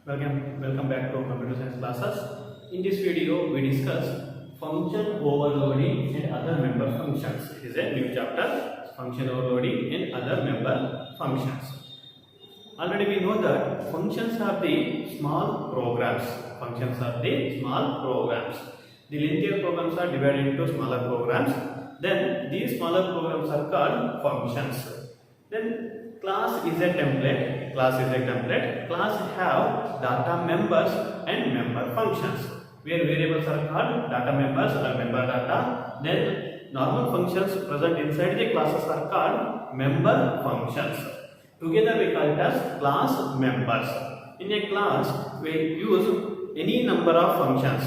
Welcome back to computer science classes. In this video, we discuss function overloading and other member functions. It is a new chapter, function overloading and other member functions. Already we know that functions are the small programs. Functions are the small programs. The lengthier programs are divided into smaller programs. Then these smaller programs are called functions. Then class is a template. Class have data members and member functions. Where variables are called data members or member data. Then normal functions present inside the classes are called member functions. Together we call it as class members. In a class we use any number of functions.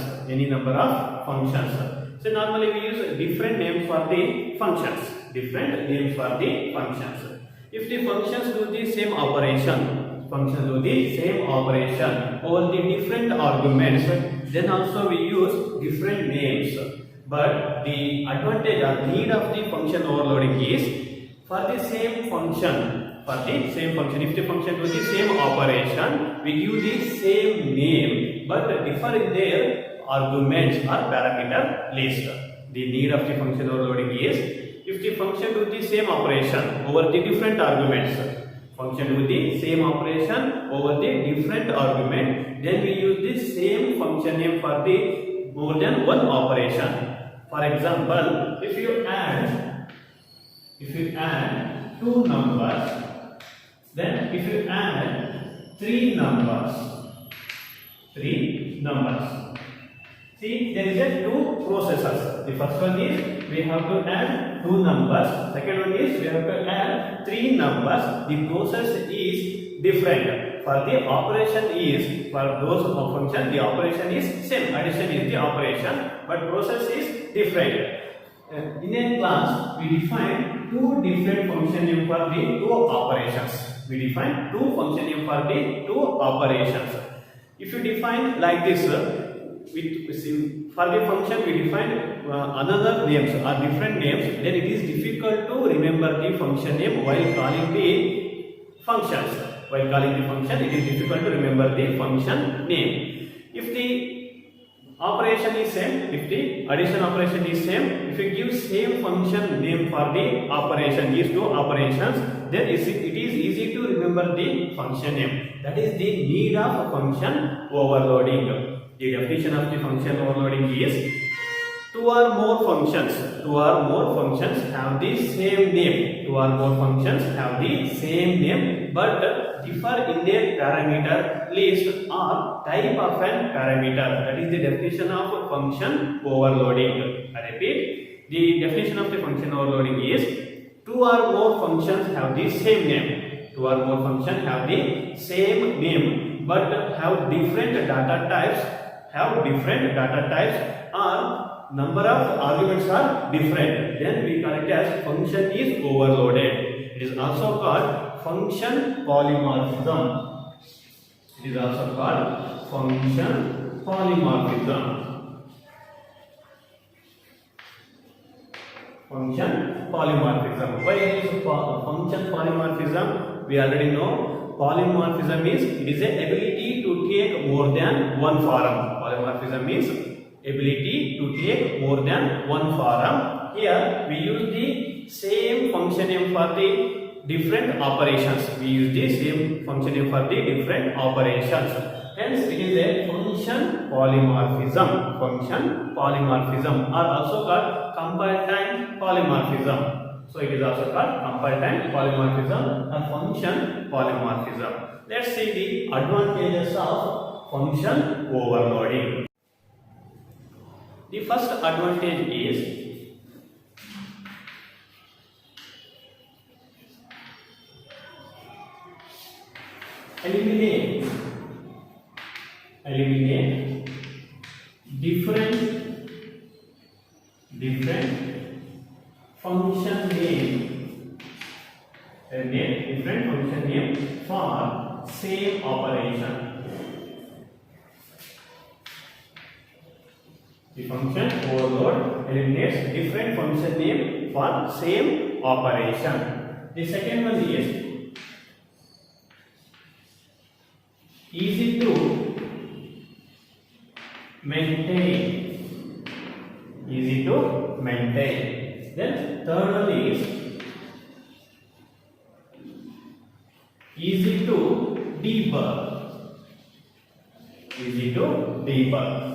So normally we use different names for the functions. If the functions do the same operation, over the different arguments, then also we use different names. But the advantage or need of the function overloading is for the same function. If the function do the same operation, we give the same name, but differ in their arguments or parameter list. The need of the function overloading is if the function do the same operation over the different arguments, then we use the same function name for the more than one operation. For example, if you add two numbers, then if you add three numbers, see, there is a two processes. The first one is we have to add two numbers. Second one is we have to add three numbers. The process is different. For the operation is, for those functions, the operation is same. Addition is the operation, but process is different. In a class, we define two different function names for the two operations. If you define like this, for the function we define another names or different names, then it is difficult to remember the function name while calling the functions. It is difficult to remember the function name. If the operation is same, if the addition operation is same, if you give same function name for the operation, these two operations, then it is easy to remember the function name. That is the need of function overloading. The definition of the function overloading is two or more functions have the same name, but differ in their parameter list or type of an parameter. That is the definition of function overloading. I repeat, the definition of the function overloading is two or more functions have the same name. But have different data types or number of arguments are different. Then we call it as function is overloaded. It is also called function polymorphism. Why is function polymorphism? We already know. Polymorphism is it is a ability to take more than one form. Here we use the same function name for the different operations. Hence it is a function polymorphism or also called compile time polymorphism. So it is also called compile time polymorphism or function polymorphism. Let's see the advantages of function overloading. The first advantage is eliminate different function name for same operation. The function overload eliminates different function name for same operation. The second one is easy to maintain, easy to maintain. Then third one is easy to debug, easy to debug.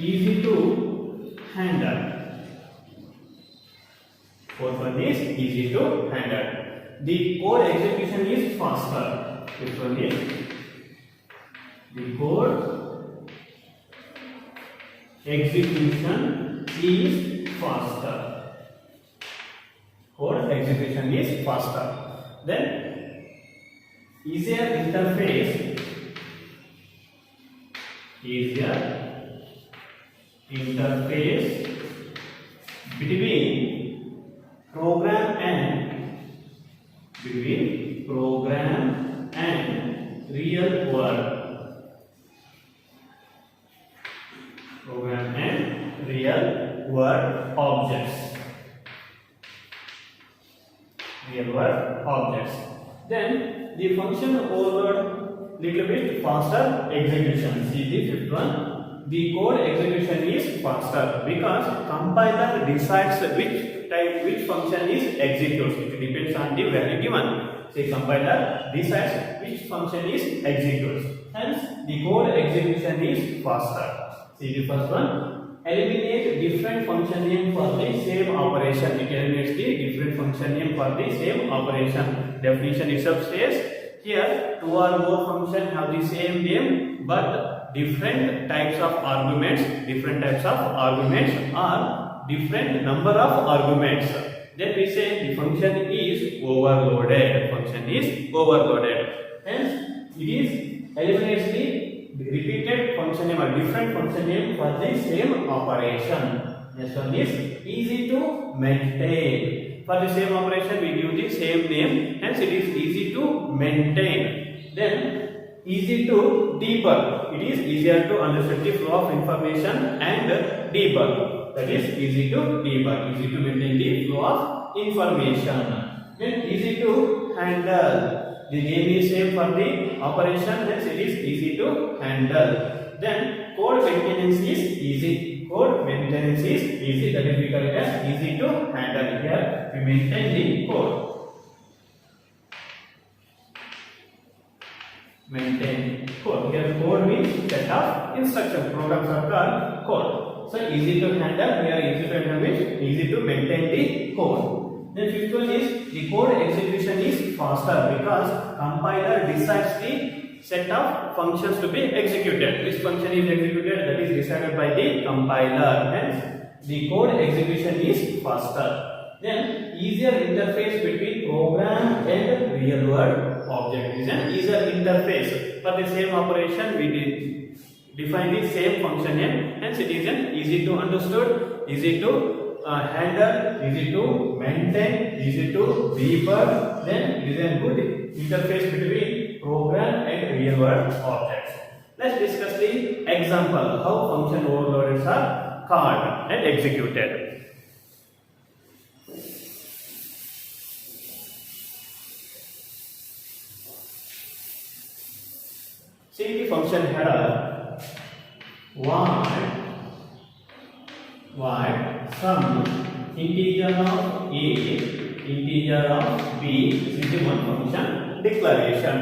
Easy to handle. Fourth one is easy to handle. The code execution is faster. Fifth one is the code execution is faster. Code execution is faster. Then easier interface, easier interface between program and real world, program and real world objects, real world objects. Then the function overload little bit faster execution. See the fifth one. The code execution is faster because compiler decides which function is executed. It depends on the value given. Say compiler decides which function is executed. Hence, the code execution is faster. See the first one. Eliminate different function name for the same operation. It eliminates the different function name for the same operation. Definition itself says here two or more functions have the same name but different types of arguments, are different number of arguments. Then we say the function is overloaded. Hence, it is eliminates the repeated function name or different function name for the same operation. Next one is easy to maintain. For the same operation, we give the same name. Hence, it is easy to maintain. Then easy to debug. It is easier to understand the flow of information and debug. That is easy to debug, easy to maintain the flow of information. Then easy to handle. The name is same for the operation, hence it is easy to handle. Then code maintenance is easy. Code maintenance is easy. That is we call it as easy to handle. Here we maintain the code. Maintain code. Here code means set of instruction. Programs are called code. So easy to handle. Here easy to handle means easy to maintain the code. Then fifth one is the code execution is faster because compiler decides the set of functions to be executed. Which function is executed, that is decided by the compiler. Hence, the code execution is faster. Then easier interface between program and real world object is an easier interface. For the same operation, we define the same function name. Hence, it is an easy to understood, easy to handle, easy to maintain, easy to debug. Then it is a good interface between program and real world objects. Let's discuss the example how function overloaders are called and executed. See the function header void sum integer of a, integer of b. This is the one function declaration.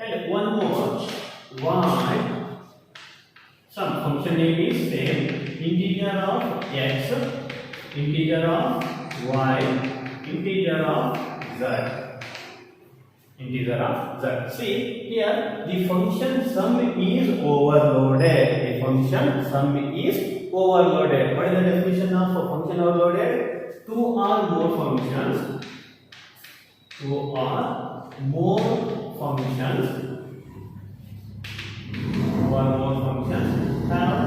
And one more void sum function name is same integer of x, integer of y, integer of z. Integer of z. See here the function sum is overloaded. The function sum is overloaded. What is the definition of a function overloaded? Two or more functions. Two or more functions. Two or more functions have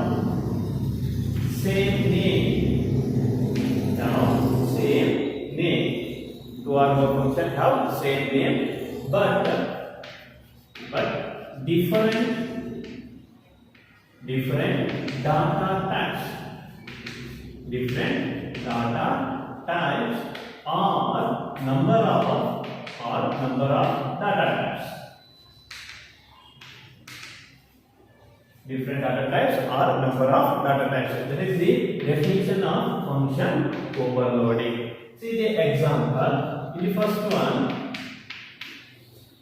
same name. Have same name. Two or more functions have same name. But different data types, different data types or number of number of data types. Different data types or number of data types. That is the definition of function overloading. See the example. In the first one,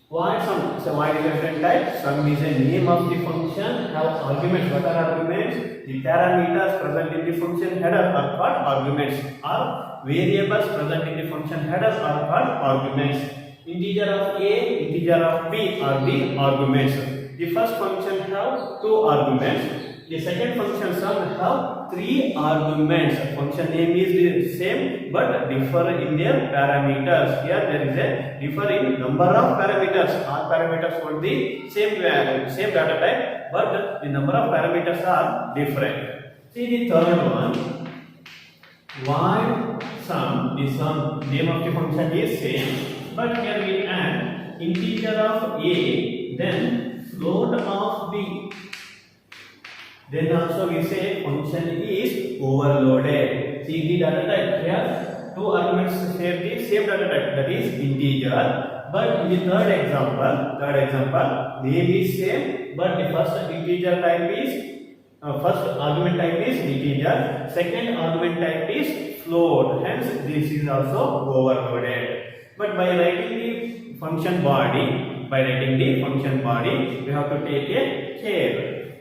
void sum. So void is a different type. Sum is a name of the function. Have arguments. What are arguments? The parameters present in the function header are called arguments, or variables present in the function header are called arguments. Integer of a, integer of b are the arguments. The first function have 2 arguments. The second function sum have 3 arguments. Function name is the same but differ in their parameters. Here there is a differ in number of parameters. All parameters for the same data type, but the number of parameters are different. See the third one. Void sum. The sum name of the function is same, but here we add integer of a, then float of b. Then also we say function is overloaded. See the data type here. 2 arguments share the same data type, that is integer. But in the third example, name is same, but the first integer type is first argument type is integer. Second argument type is float. Hence this is also overloaded. But by writing the function body, we have to take a care.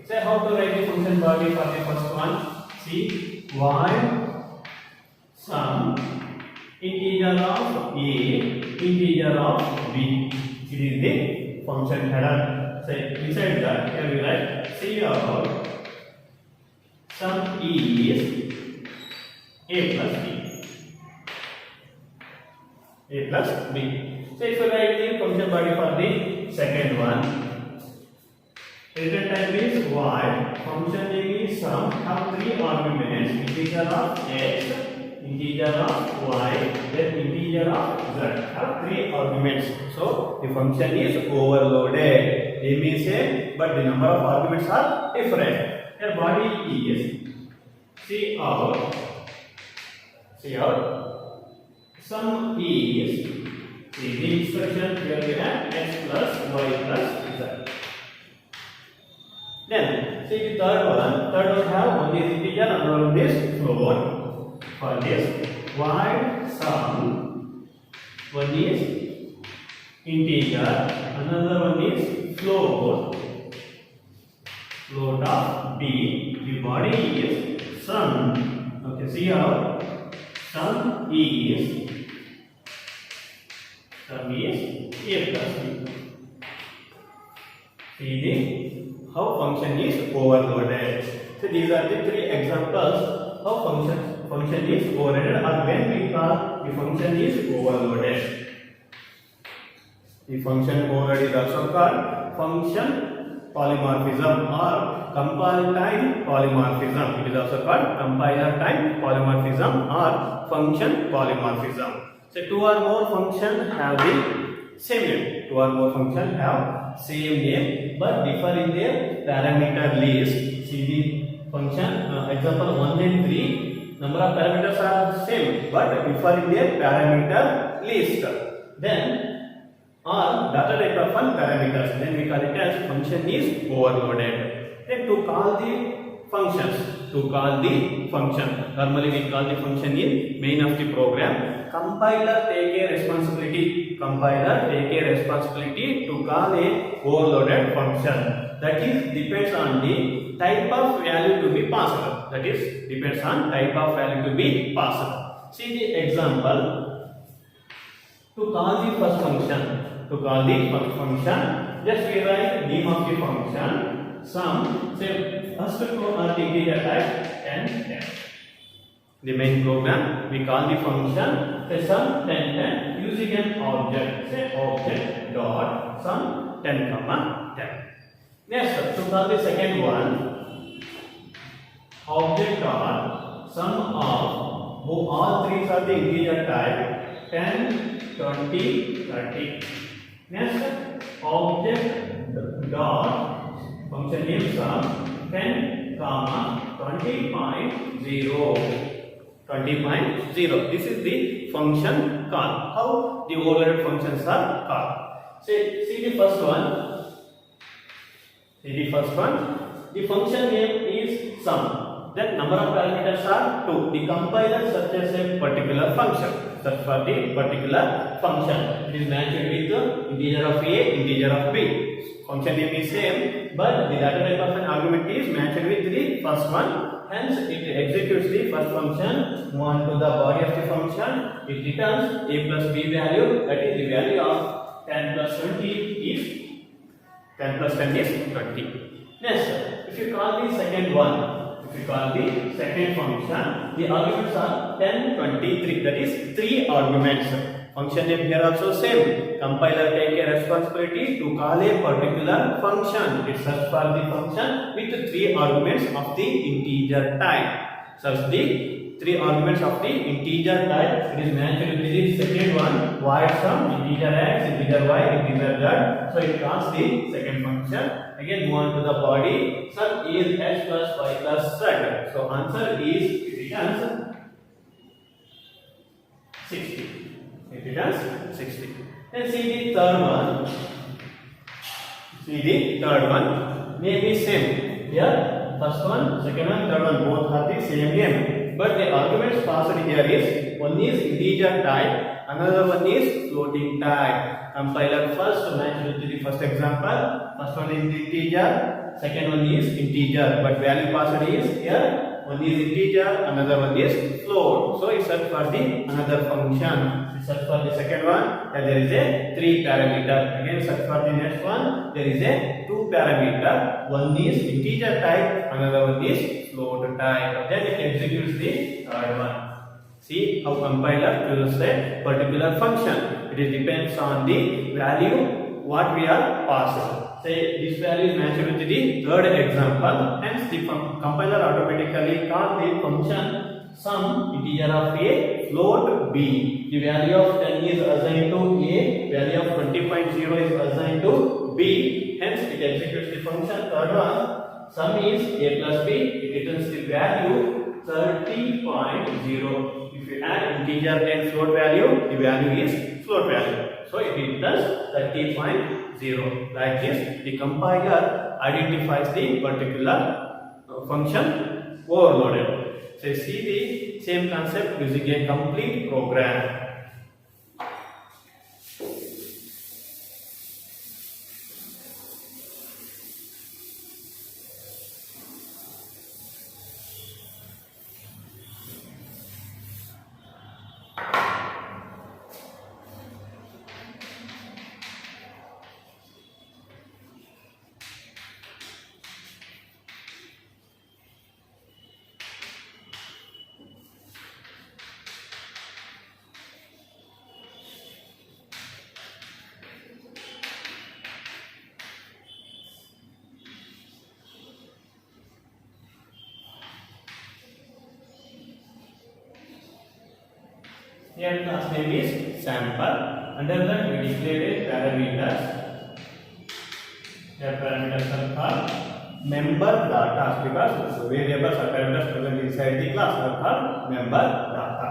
Say how to write the function body for the first one. See, void sum integer of a, integer of b. It is the function header. Say inside that here we write cout sum is a plus b. A plus b. So if you write the function body for the second one, return type is void, function name is sum, have 3 arguments, integer of x, integer of y, then integer of z, have 3 arguments. So the function is overloaded. Name is same, but the number of arguments are different. Their body is cout sum is, see the instruction here we have x plus y plus z. Then see the third one have one is integer, another one is float. For this void sum, one is integer, another one is float of b. The body is sum. Okay, see how sum is a plus b. See how function is overloaded. So these are the 3 examples how function is overloaded, or when we call the function is overloaded. The function overload is also called function polymorphism or compile time polymorphism. It is also called compiler time polymorphism or function polymorphism. So 2 or more functions have the same name. 2 or more functions have same name but differ in their parameter list. See the function example 1 and 3. Number of parameters are same but differ in their parameter list. Then or data type of one parameters. Then we call it as function is overloaded. Then to call the functions, normally we call the function in main of the program. Compiler take a responsibility to call a overloaded function. That is depends on the type of value to be passed. See the example. To call the first function, just we write name of the function sum. Say first two are the integer type 10 10. The main program we call the function say sum 10 10 using an object. Say object dot sum 10 comma 10. Next to call the second one, object dot sum of all 3 are the integer type 10 20 30. Next object dot function name sum 10 comma 20.0. This is the function called. How the overloaded functions are called? See the first one. See the first one. The function name is sum. Then number of parameters are 2. The compiler searches a particular function. Search for the particular function. It is matched with integer of a, integer of b. Function name is same, but the data type of an argument is matched with the first one. Hence, it executes the first function, move on to the body of the function. It returns a plus b value, that is the value of 10 plus 20 is 10 plus 10 is 20. Next, if you call the second one, if you call the second function, the arguments are 10, 23. That is 3 arguments. Function name here also same. Compiler take a responsibility to call a particular function. It search for the function with 3 arguments of the integer type. Search the 3 arguments of the integer type. It is matched with the second one, void sum, integer x, integer y, integer z. So it calls the second function. Again move on to the body. Sum is x plus y plus z. So answer is, it returns 60. It returns 60. Then see the third one. See the third one. Name is same. Here, first one, second one, third one, both have the same name. But the arguments passed here is, one is integer type, another one is floating type. Compiler first match with the first example. First one is integer, second one is integer. But value passed is here, one is integer, another one is float. So it search for the another function. It search for the second one, and there is a 3 parameter. Again search for the next one, there is a 2 parameter. One is integer type, another one is float type. Then it executes the third one. See how compiler chooses a particular function. It depends on the value what we are passing. Say this value is matched with the third example. Hence the compiler automatically calls the function sum integer of a, float b. The value of 10 is assigned to a, value of 20.0 is assigned to b. Hence it executes the function third one. Sum is a plus b. It returns the value 30.0. If you add integer and float value, the value is float value. So it returns 30.0. Like this, the compiler identifies the particular function overloaded. So see the same concept using a complete program. Here class name is sample. Under that we declare a parameters. Here parameters are called member data, because variables or parameters present inside the class are called member data.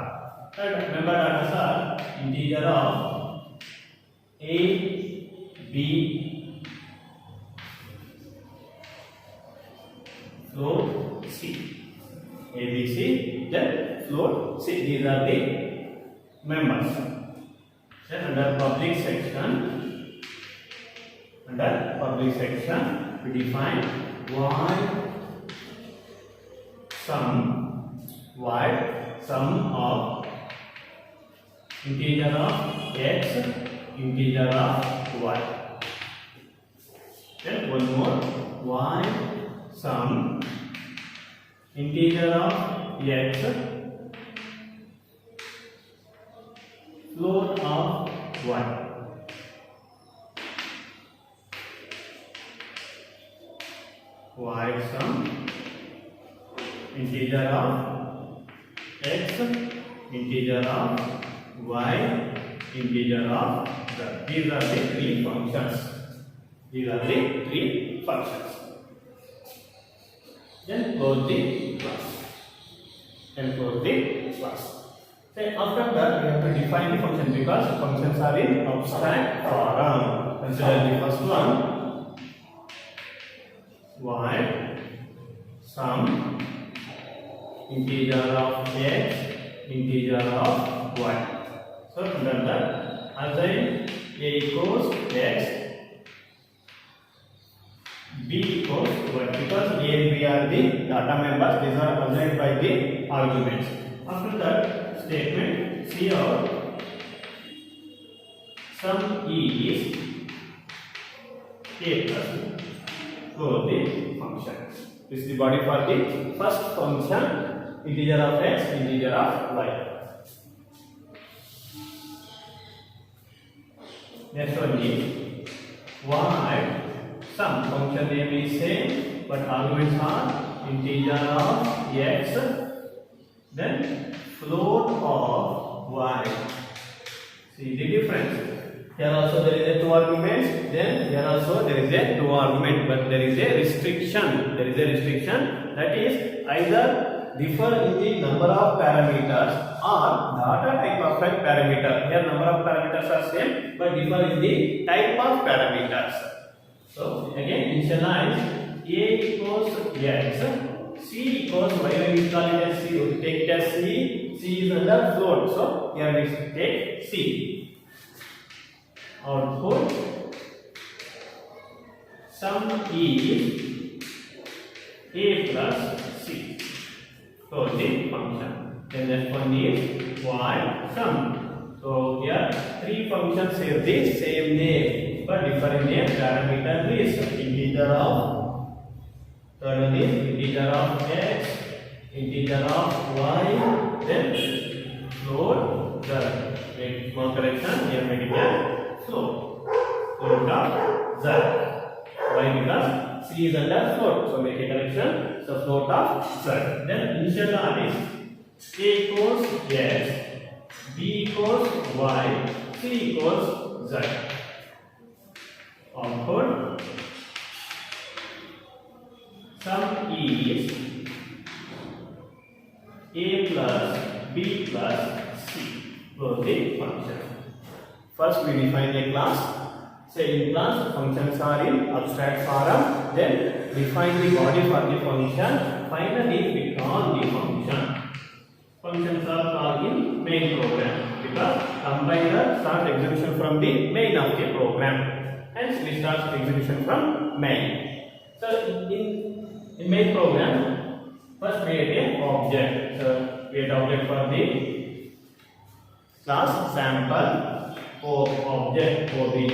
Member data are integer of a, b, float c. A, B, C, then float c. These are the members. Then under public section, we define void sum of integer of x, integer of y. Then one more, void sum integer of x, float of y. Void sum integer of x, integer of y, integer of z. These are the 3 functions. Then close the class. So after that we have to define the function because functions are in abstract form. Consider the first one, while some integer of x, integer of y. So under that, assign a equals x, b equals y, because a and b are the data members. These are assigned by the arguments. After that statement, see out sum is a plus for the function. This is the body for the first function, integer of x, integer of y. Next one is while sum, function name is same but arguments are integer of x, then float of y. See the difference. Here also there is a two arguments, then here also there is a two argument, but there is a restriction. There is a restriction, that is either differ in the number of parameters or data type of parameter. Here number of parameters are same but differ in the type of parameters. So again initialize a equals x, c equals y. When we call it as c, we take it as c. C is under float, so here we take c. Output sum is a plus c for the function. Then next one is while sum. So here three functions have the same name but different name. Parameter is integer of, third one is integer of x, integer of y, then float. The make small correction here, make it as float. Float of z. Why? Because c is under float, so make a correction. So float of z. Then initialize a equals x, b equals y, c equals z. Output sum is a plus b plus c for the function. First we define a class. Say in class functions are in abstract form, then define the body for the function. Finally we call the function. Functions are called in main program because compiler starts execution from the main of the program. Hence we start execution from main. So in main program, first create an object. So create object for the class sample object obj.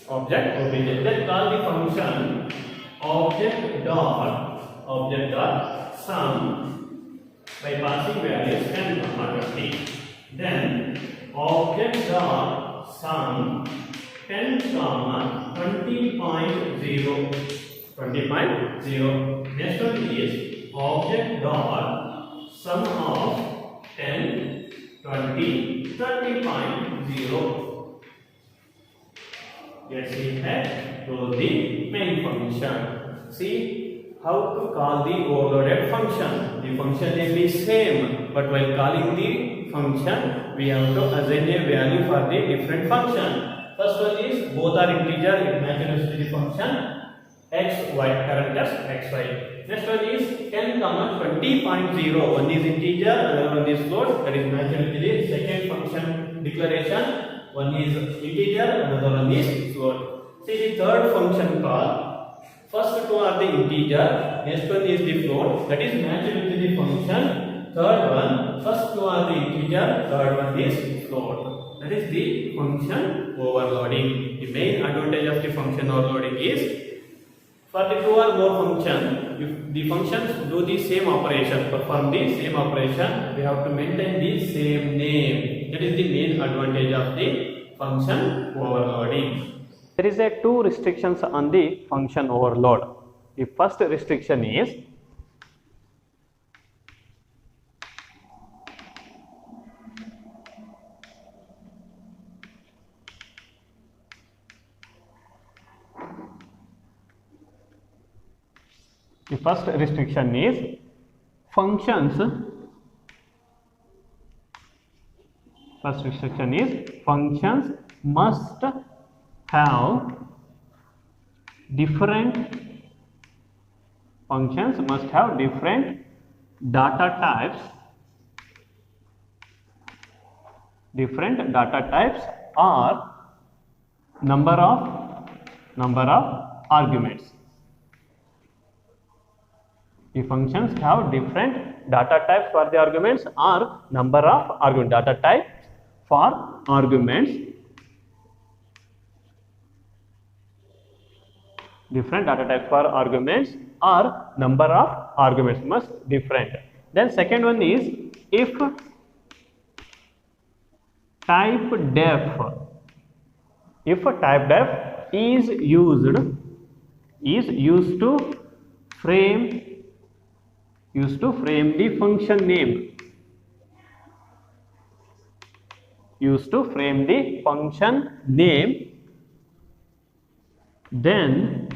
Then call the function object dot sum by passing values 10, 20. Then object dot sum 10, 20.0. Next one is object dot sum of 10, 20, 20.0. Yes, we have to the main function. See how to call the overloaded function. The function name is same, but while calling the function, we have to assign a value for the different function. First one is both are integer, it matches to the function x, y, characters x, y. Next one is 10, 20.0. One is integer, another one is float. That is matched to the second function declaration. One is integer, another one is float. See the third function call. First two are the integer, next one is the float. That is matched to the function. Third one, first two are the integer, third one is float. That is the function overloading. The main advantage of the function overloading is for the two or more function, if the functions do the same operation, perform the same operation, we have to maintain the same name. That is the main advantage of the function overloading. There is a two restrictions on the function overload. The first restriction is functions First restriction is functions must have different data types, or number of arguments. The functions have different data types for the arguments or number of argument data types for arguments. Different data types for arguments or number of arguments must different. Then second one is if type def is used to frame the function name, then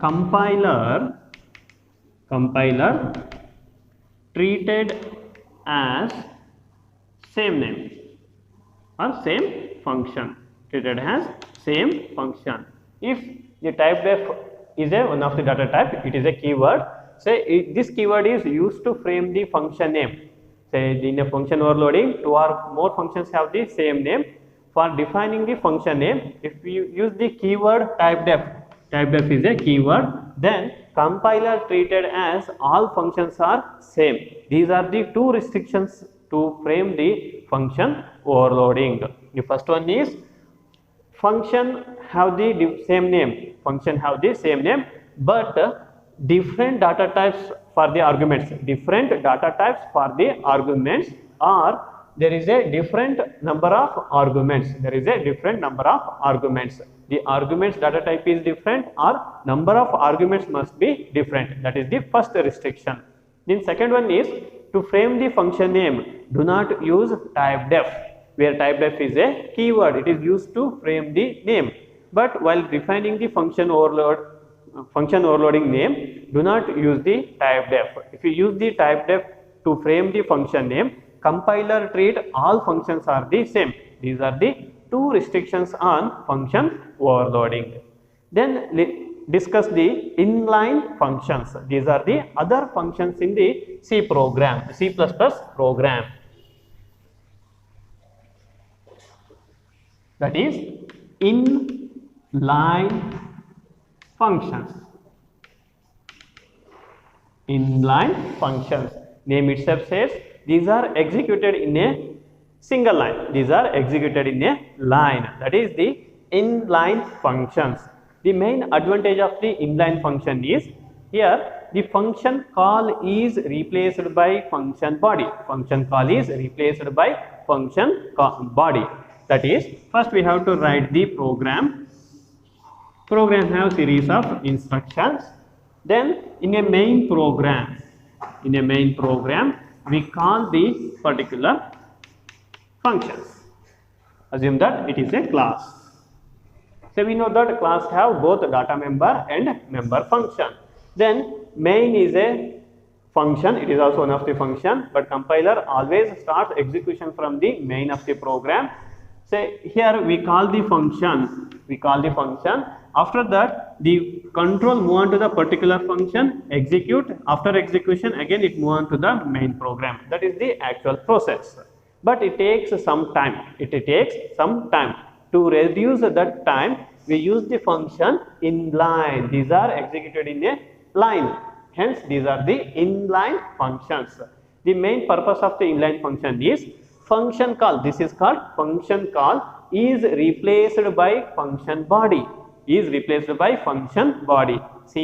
compiler treated as same name or same function, treated as same function. If the type def is one of the data type, it is a keyword. Say this keyword is used to frame the function name. Say in a function overloading, two or more functions have the same name. For defining the function name, if we use the keyword type def is a keyword, then compiler treated as all functions are same. These are the two restrictions to frame the function overloading. The first one is function have the same name, but different data types for the arguments, or there is a different number of arguments. The arguments data type is different or number of arguments must be different. That is the first restriction. Then second one is to frame the function name, do not use type def, where type def is a keyword. It is used to frame the name. But while defining the function overloading name, do not use the type def. If you use the type def to frame the function name, compiler treat all functions are the same. These are the two restrictions on function overloading. Then discuss the inline functions. These are the other functions in the C program. That is inline functions. Name itself says these are executed in a single line. That is the inline functions. The main advantage of the inline function is here the function call is replaced by function body. That is, first we have to write the program. Program have series of instructions. Then in a main program we call the particular functions. Assume that it is a class. So we know that class have both data member and member function. Then main is a function, it is also one of the function, but compiler always starts execution from the main of the program. Say here we call the function. After that the control move on to the particular function, execute. After execution again it move on to the main program. That is the actual process. But it takes some time. To reduce that time, we use the function inline. These are executed in a line. Hence, these are the inline functions. The main purpose of the inline function is function call. This is called function call is replaced by function body. See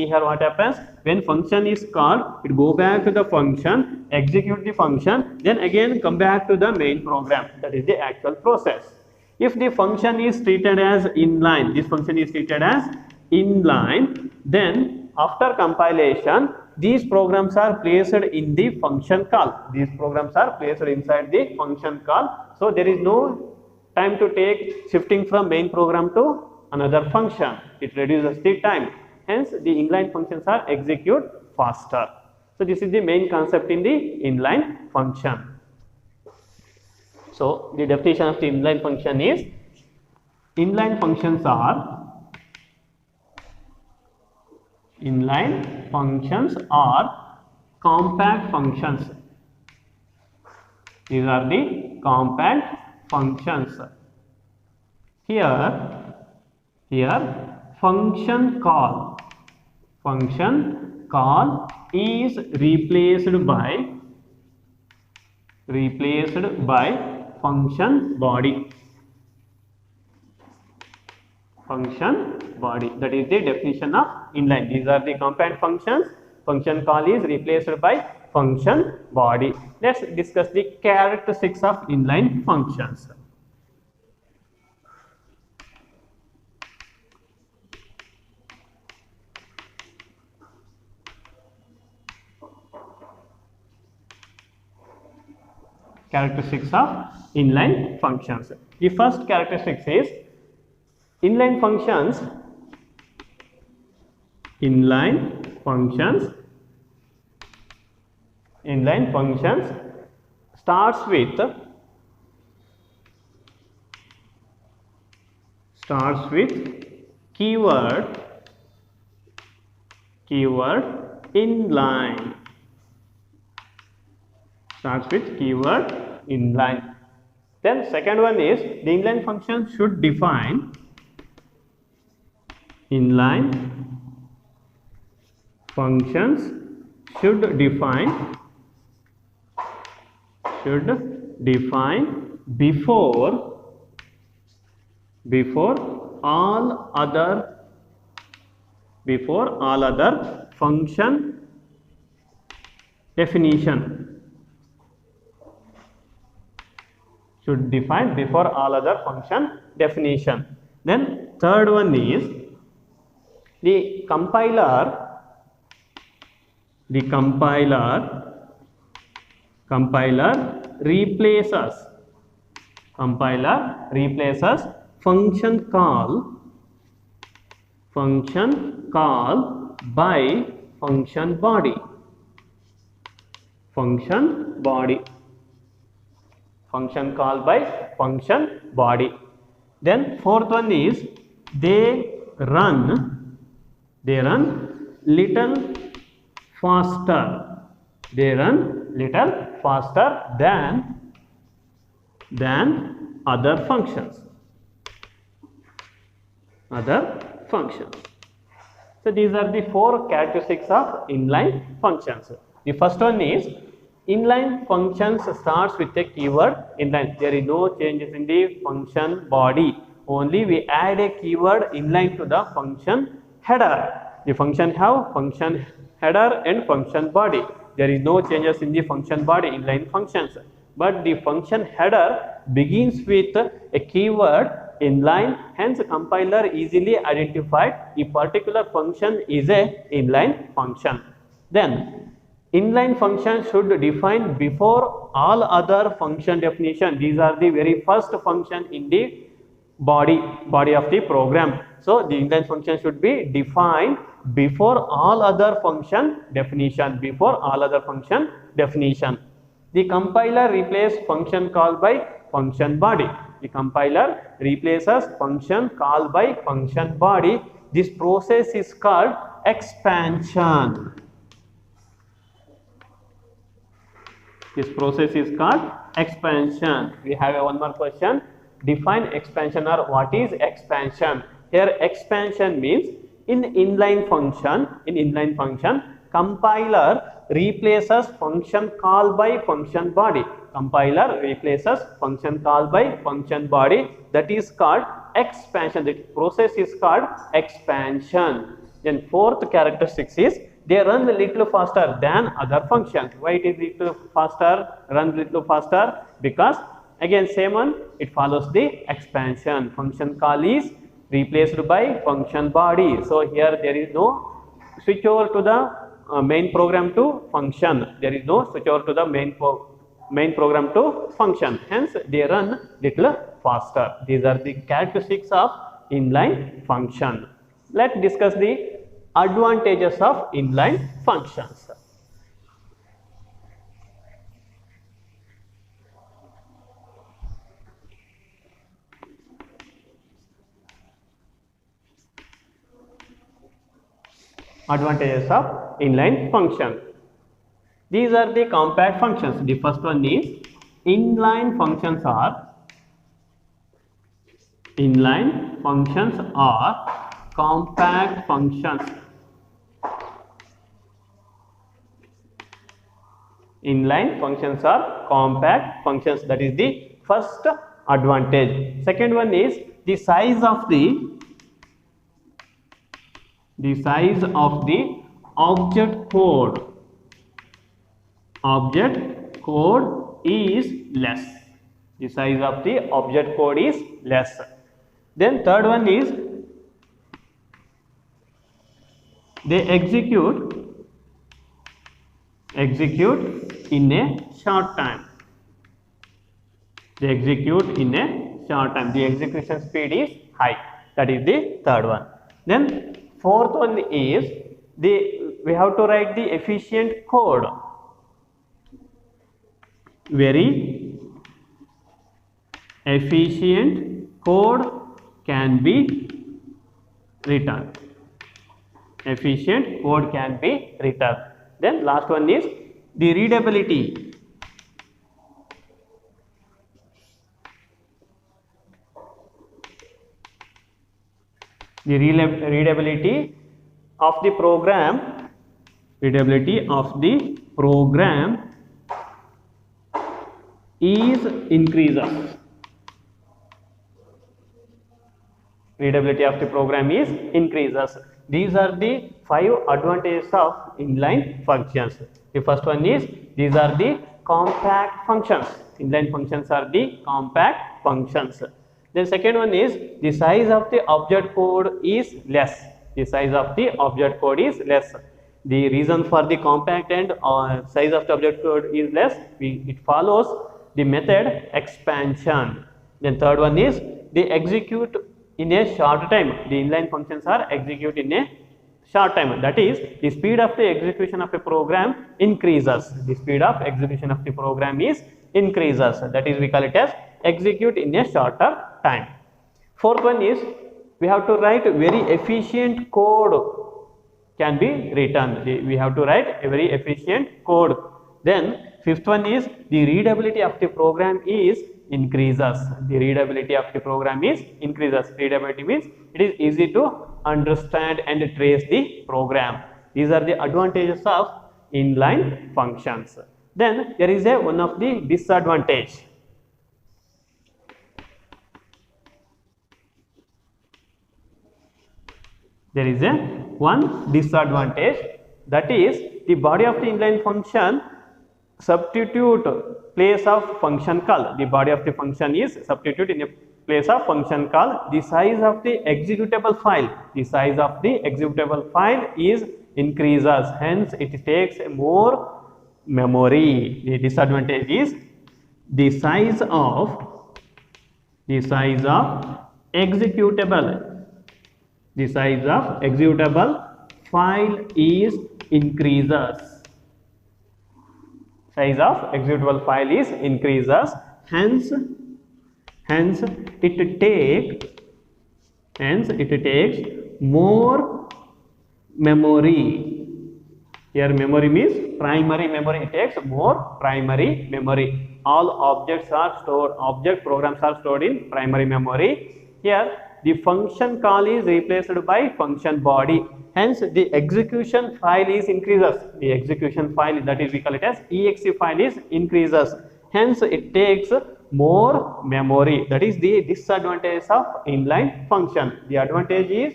here what happens. When function is called, it go back to the function, execute the function, then again come back to the main program. That is the actual process. If the function is treated as inline, then after compilation, these programs are placed in the function call. So there is no time to take shifting from main program to another function. It reduces the time. Hence, the inline functions are execute faster. So this is the main concept in the inline function. So the definition of the inline function is, inline functions are compact functions. These are the compact functions. Here function call is replaced by function body. That is the definition of inline. These are the compact functions. Function call is replaced by function body. Let's discuss the characteristics of inline functions. Characteristics of inline functions. The first characteristic is, inline functions starts with keyword inline. Then second one is, the inline function should define before all other function definition. Should define before all other function definition. Then third one is, the compiler replaces function call by function body. Function call by function body. Then fourth one is, they run little faster. Than other functions. So these are the four characteristics of inline functions. The first one is, inline functions starts with a keyword inline. There is no changes in the function body. Only we add a keyword inline to the function header. The function have function header and function body. There is no changes in the function body inline functions. But the function header begins with a keyword inline, hence compiler easily identified a particular function is a inline function. Then inline function should define before all other function definition. These are the very first function in the body of the program. So the inline function should be defined before all other function definition. The compiler replaces function call by function body. The compiler replaces function call by function body. This process is called expansion. We have one more question. Define expansion, or what is expansion? Here expansion means, in inline function, compiler replaces function call by function body. That is called expansion. The process is called expansion. Then fourth characteristic is, they run a little faster than other functions. Why it is little faster, run little faster? Because again same one, it follows the expansion. Function call is replaced by function body. So here there is no switch over to the main program to function. Main program to function. Hence they run little faster. These are the characteristics of inline function. Let's discuss the advantages of inline functions. Advantages of inline function. These are the compact functions. The first one is inline functions are compact functions. Inline functions are compact functions. That is the first advantage. Second one is the size of the object code. Object code is less. The size of the object code is less. Then third one is they execute in a short time. They execute in a short time. The execution speed is high. That is the third one. Then fourth one is we have to write the efficient code. Very efficient code can be written. Efficient code can be written. Then last one is the readability. The readability of the program. Readability of the program is increases. Readability of the program is increases. These are the 5 advantages of inline functions. The first one is these are the compact functions. Inline functions are the compact functions. The second one is the size of the object code is less. The size of the object code is less. The reason for the compact and size of the object code is less, it follows the method expansion. Then third one is they execute in a short time. The inline functions are execute in a short time. That is, the speed of the execution of a program increases. The speed of execution of the program is increases. That is, we call it as execute in a shorter time. Fourth one is we have to write very efficient code can be written. We have to write a very efficient code. Then fifth one is the readability of the program is increases. The readability of the program is increases. Readability means it is easy to understand and trace the program. These are the advantages of inline functions. Then there is one of the disadvantage. There is one disadvantage, that is the body of the inline function substitute place of function call. The body of the function is substitute in a place of function call. The size of the executable file. The size of the executable file is increases. Hence, it takes more memory. The disadvantage is the size of executable. The size of executable file is increases. Size of executable file is increases. Hence it takes more memory. Here memory means primary memory. It takes more primary memory. All object programs are stored in primary memory. Here the function call is replaced by function body. Hence, the execution file is increases. The execution file, that is we call it as exe file, is increases. Hence, it takes more memory. That is the disadvantage of inline function. The advantage is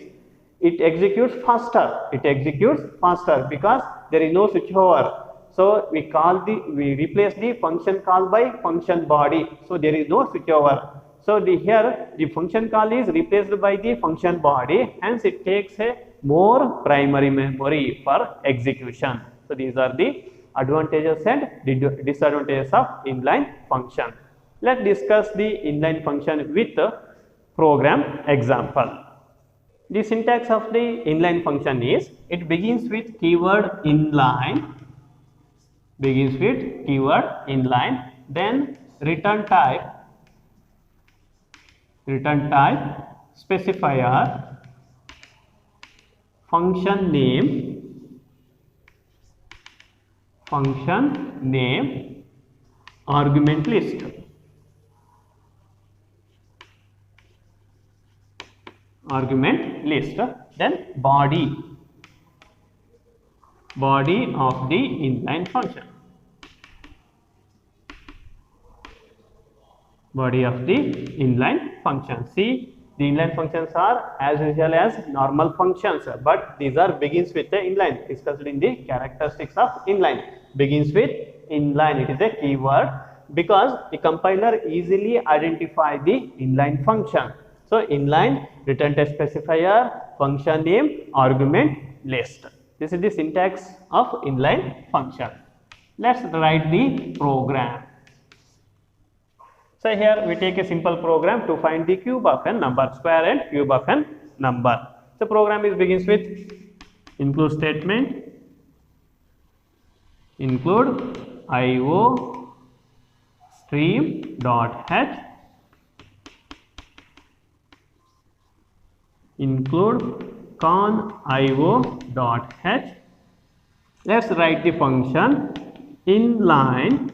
it executes faster. It executes faster because there is no switchover. So we replace the function call by function body. So there is no switchover. So here the function call is replaced by the function body, hence it takes a more primary memory for execution. So these are the advantages and disadvantages of inline function. Let's discuss the inline function with a program example. The syntax of the inline function is it begins with keyword inline, then return type specifier, function name, function name argument list. Argument list. Then body of the inline function. Body of the inline function. See, the inline functions are as usual as normal functions, but these are begins with the inline, discussed in the characteristics of inline. Begins with inline, it is a keyword because the compiler easily identify the inline function. So inline, return type specifier, function name, argument list. This is the syntax of inline function. Let's write the program. So here we take a simple program to find the cube of a number, square and cube of a number. So program begins with include statement, include IO stream dot h, include con IO dot h. Let's write the function inline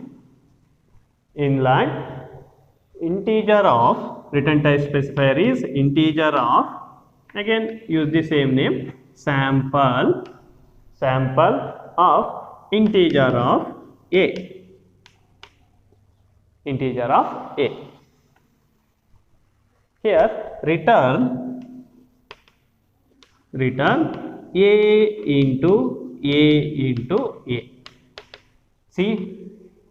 integer of, return type specifier is integer of, again use the same name, sample of integer of a, here return a into a. See,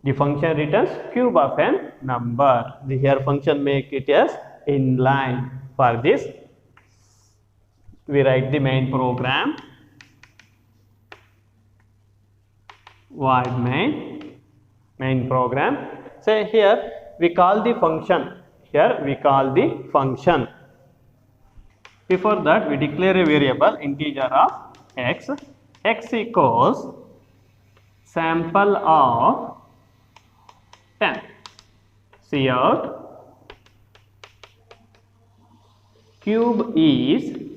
the function returns cube of a number. The here function make it as inline. For this, we write the main program, void main program. So here we call the function. Before that, we declare a variable integer of x equals sample of 10. See out, cube is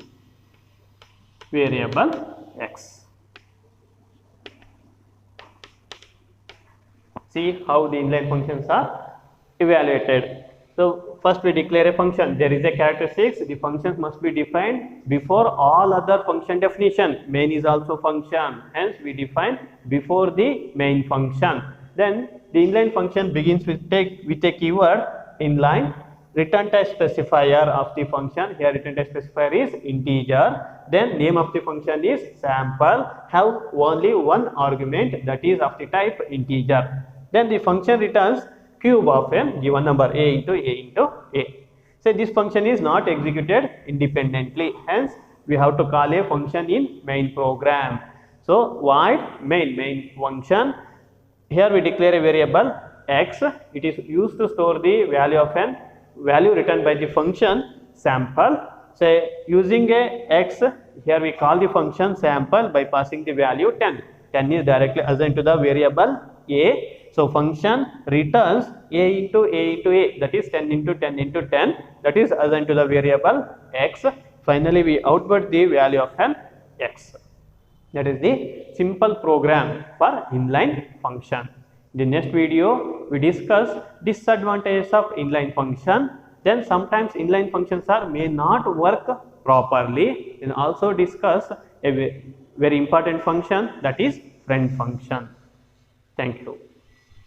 variable x. See how the inline functions are evaluated. So first we declare a function. There is a characteristics. The functions must be defined before all other function definition. Main is also function. Hence we define before the main function. Then the inline function begins with a keyword inline, return type specifier of the function. Here return type specifier is integer. Then name of the function is sample. Have only one argument, that is of the type integer. Then the function returns cube of a given number a into a. So this function is not executed independently. Hence we have to call a function in main program. So void main function. Here we declare a variable x. It is used to store the value returned by the function sample. So using a x, here we call the function sample by passing the value 10. 10 is directly assigned to the variable a. So function returns a into a, that is 10 into 10 into 10, that is assigned to the variable x. Finally we output the value of an x. That is the simple program for inline function. In the next video, we discuss disadvantages of inline function. Then sometimes inline functions may not work properly. And also discuss a very important function, that is friend function. Thank you.